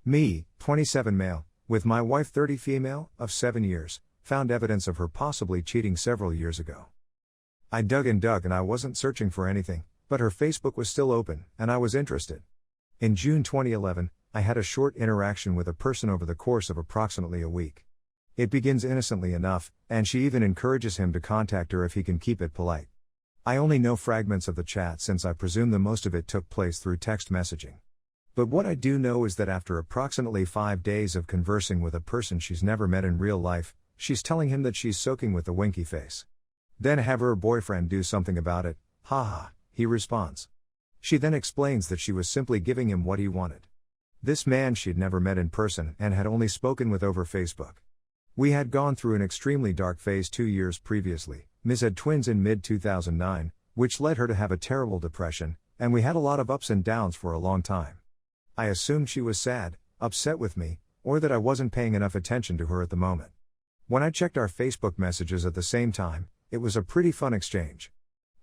Me, 27 male, with my wife 30 female, of 7 years, found evidence of her possibly cheating several years ago. I dug and I wasn't searching for anything, but her Facebook was still open, and I was interested. In June 2011, I had a short interaction with a person over the course of approximately a week. It begins innocently enough, and she even encourages him to contact her if he can keep it polite. I only know fragments of the chat since I presume the most of it took place through text messaging. But what I do know is that after approximately 5 days of conversing with a person she's never met in real life, she's telling him that she's soaking with a winky face. Then have her boyfriend do something about it, haha, he responds. She then explains that she was simply giving him what he wanted. This man she'd never met in person and had only spoken with over Facebook. We had gone through an extremely dark phase 2 years previously. Ms. had twins in mid-2009, which led her to have a terrible depression, and we had a lot of ups and downs for a long time. I assumed she was sad, upset with me, or that I wasn't paying enough attention to her at the moment. When I checked our Facebook messages at the same time, it was a pretty fun exchange.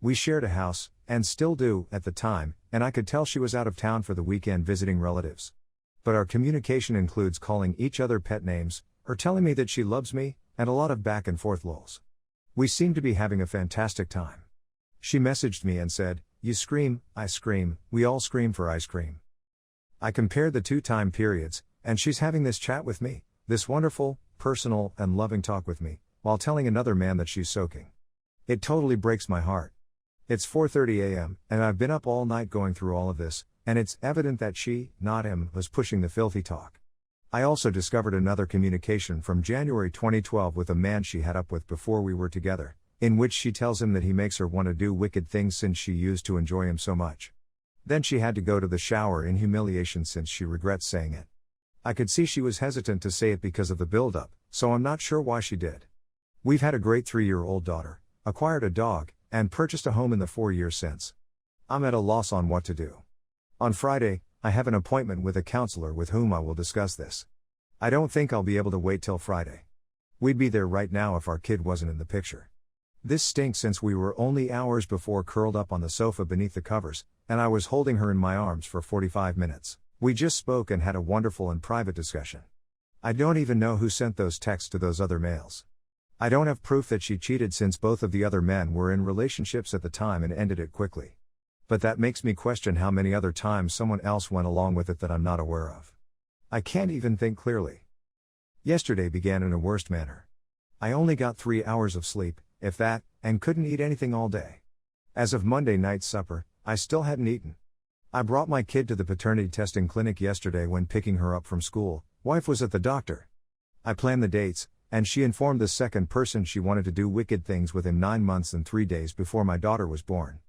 We shared a house, and still do, at the time, and I could tell she was out of town for the weekend visiting relatives. But our communication includes calling each other pet names, her telling me that she loves me, and a lot of back and forth lols. We seemed to be having a fantastic time. She messaged me and said, "You scream, I scream, we all scream for ice cream." I compared the 2 time periods, and she's having this chat with me, this wonderful, personal, and loving talk with me, while telling another man that she's soaking. It totally breaks my heart. It's 4:30 a.m., and I've been up all night going through all of this, and it's evident that she, not him, was pushing the filthy talk. I also discovered another communication from January 2012 with a man she had up with before we were together, in which she tells him that he makes her want to do wicked things since she used to enjoy him so much. Then she had to go to the shower in humiliation since she regrets saying it. I could see she was hesitant to say it because of the build-up, so I'm not sure why she did. We've had a great 3-year-old daughter, acquired a dog, and purchased a home in the 4 years since. I'm at a loss on what to do. On Friday, I have an appointment with a counselor with whom I will discuss this. I don't think I'll be able to wait till Friday. We'd be there right now if our kid wasn't in the picture. This stinks since we were only hours before curled up on the sofa beneath the covers, and I was holding her in my arms for 45 minutes. We just spoke and had a wonderful and private discussion. I don't even know who sent those texts to those other males. I don't have proof that she cheated since both of the other men were in relationships at the time and ended it quickly. But that makes me question how many other times someone else went along with it that I'm not aware of. I can't even think clearly. Yesterday began in a worst manner. I only got 3 hours of sleep, if that, and couldn't eat anything all day. As of Monday night's supper, I still hadn't eaten. I brought my kid to the paternity testing clinic yesterday when picking her up from school. Wife was at the doctor. I planned the dates, and she informed the second person she wanted to do wicked things within 9 months and 3 days before my daughter was born.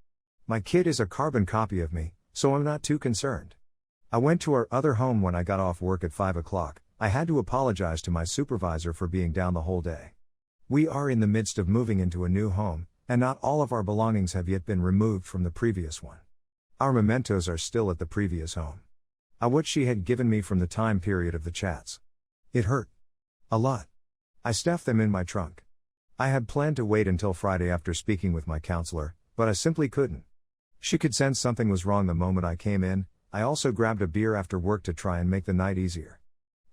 My kid is a carbon copy of me, so I'm not too concerned. I went to our other home when I got off work at 5 o'clock. I had to apologize to my supervisor for being down the whole day. We are in the midst of moving into a new home, and not all of our belongings have yet been removed from the previous one. Our mementos are still at the previous home. What she had given me from the time period of the chats. It hurt. A lot. I stuffed them in my trunk. I had planned to wait until Friday after speaking with my counselor, but I simply couldn't. She could sense something was wrong the moment I came in. I also grabbed a beer after work to try and make the night easier.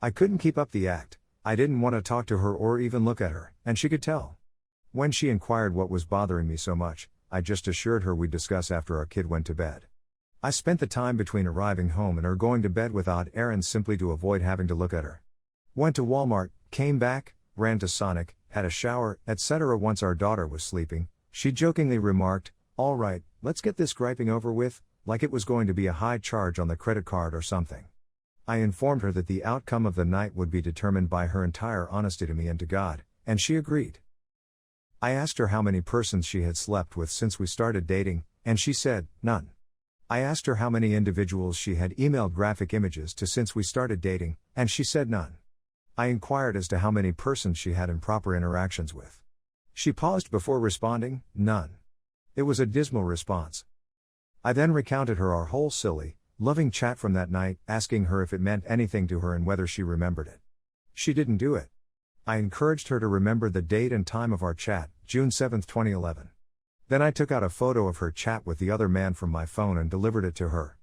I couldn't keep up the act. I didn't want to talk to her or even look at her, and she could tell. When she inquired what was bothering me so much, I just assured her we'd discuss after our kid went to bed. I spent the time between arriving home and her going to bed with odd errands simply to avoid having to look at her. Went to Walmart, came back, ran to Sonic, had a shower, etc. Once our daughter was sleeping, she jokingly remarked, "All right, let's get this griping over with," like it was going to be a high charge on the credit card or something. I informed her that the outcome of the night would be determined by her entire honesty to me and to God, and she agreed. I asked her how many persons she had slept with since we started dating, and she said, none. I asked her how many individuals she had emailed graphic images to since we started dating, and she said none. I inquired as to how many persons she had improper interactions with. She paused before responding, none. It was a dismal response. I then recounted her our whole silly, loving chat from that night, asking her if it meant anything to her and whether she remembered it. She didn't do it. I encouraged her to remember the date and time of our chat, June 7, 2011. Then I took out a photo of her chat with the other man from my phone and delivered it to her.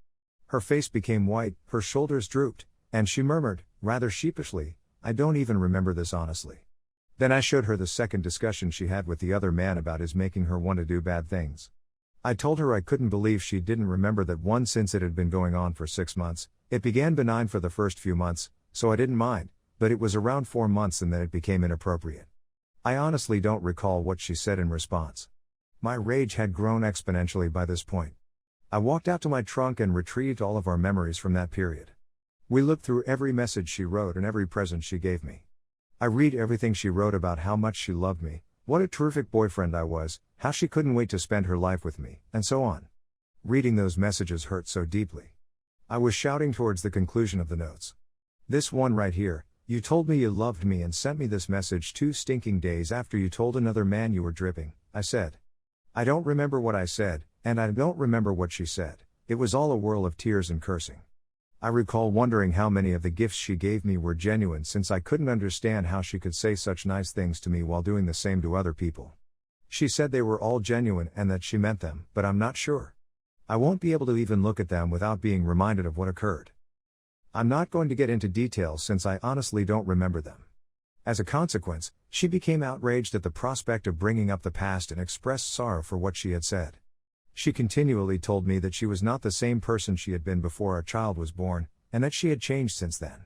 Her face became white, her shoulders drooped, And she murmured, rather sheepishly, "I don't even remember this honestly." Then I showed her the second discussion she had with the other man about his making her want to do bad things. I told her I couldn't believe she didn't remember that one, since it had been going on for 6 months. It began benign for the first few months, so I didn't mind, but it was around 4 months and then it became inappropriate. I honestly don't recall what she said in response. My rage had grown exponentially by this point. I walked out to my trunk and retrieved all of our memories from that period. We looked through every message she wrote and every present she gave me. I read everything she wrote about how much she loved me, what a terrific boyfriend I was, how she couldn't wait to spend her life with me, and so on. Reading those messages hurt so deeply. I was shouting towards the conclusion of the notes. This one right here: "You told me you loved me and sent me this message 2 stinking days after you told another man you were dripping," I said. I don't remember what I said, and I don't remember what she said. It was all a whirl of tears and cursing. I recall wondering how many of the gifts she gave me were genuine, since I couldn't understand how she could say such nice things to me while doing the same to other people. She said they were all genuine and that she meant them, but I'm not sure. I won't be able to even look at them without being reminded of what occurred. I'm not going to get into details since I honestly don't remember them. As a consequence, she became outraged at the prospect of bringing up the past and expressed sorrow for what she had said. She continually told me that she was not the same person she had been before our child was born, and that she had changed since then.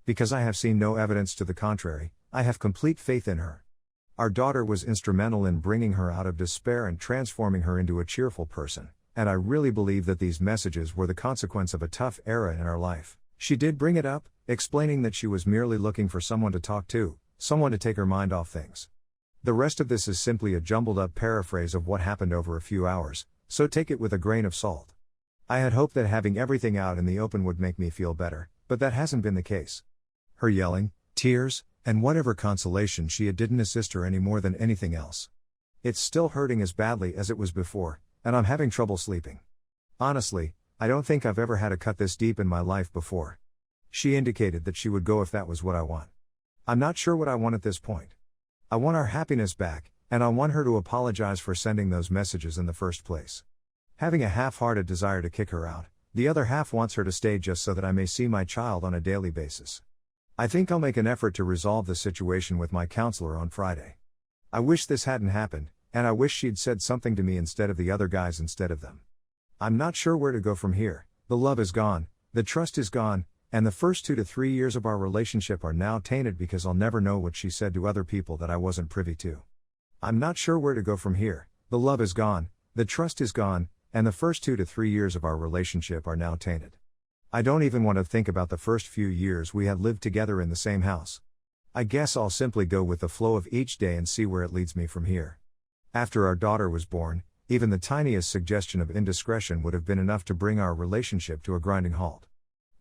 Because I have seen no evidence to the contrary, I have complete faith in her. Our daughter was instrumental in bringing her out of despair and transforming her into a cheerful person, and I really believe that these messages were the consequence of a tough era in our life. She did bring it up, explaining that she was merely looking for someone to talk to, someone to take her mind off things. The rest of this is simply a jumbled up paraphrase of what happened over a few hours, so take it with a grain of salt. I had hoped that having everything out in the open would make me feel better, but that hasn't been the case. Her yelling, tears, and whatever consolation she had didn't assist her any more than anything else. It's still hurting as badly as it was before, and I'm having trouble sleeping. Honestly, I don't think I've ever had a cut this deep in my life before. She indicated that she would go if that was what I want. I'm not sure what I want at this point. I want our happiness back, and I want her to apologize for sending those messages in the first place. Having a half-hearted desire to kick her out, the other half wants her to stay just so that I may see my child on a daily basis. I think I'll make an effort to resolve the situation with my counselor on Friday. I wish this hadn't happened, and I wish she'd said something to me instead of the other guys instead of them. I'm not sure where to go from here. The love is gone, the trust is gone, and the first 2 to 3 years of our relationship are now tainted because I'll never know what she said to other people that I wasn't privy to. I'm not sure where to go from here. The love is gone, the trust is gone, and the first 2 to 3 years of our relationship are now tainted. I don't even want to think about the first few years we had lived together in the same house. I guess I'll simply go with the flow of each day and see where it leads me from here. After our daughter was born, even the tiniest suggestion of indiscretion would have been enough to bring our relationship to a grinding halt.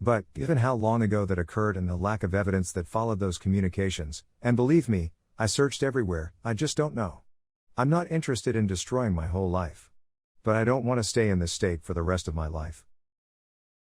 But, given how long ago that occurred and the lack of evidence that followed those communications, and believe me, I searched everywhere, I just don't know. I'm not interested in destroying my whole life. But I don't want to stay in this state for the rest of my life.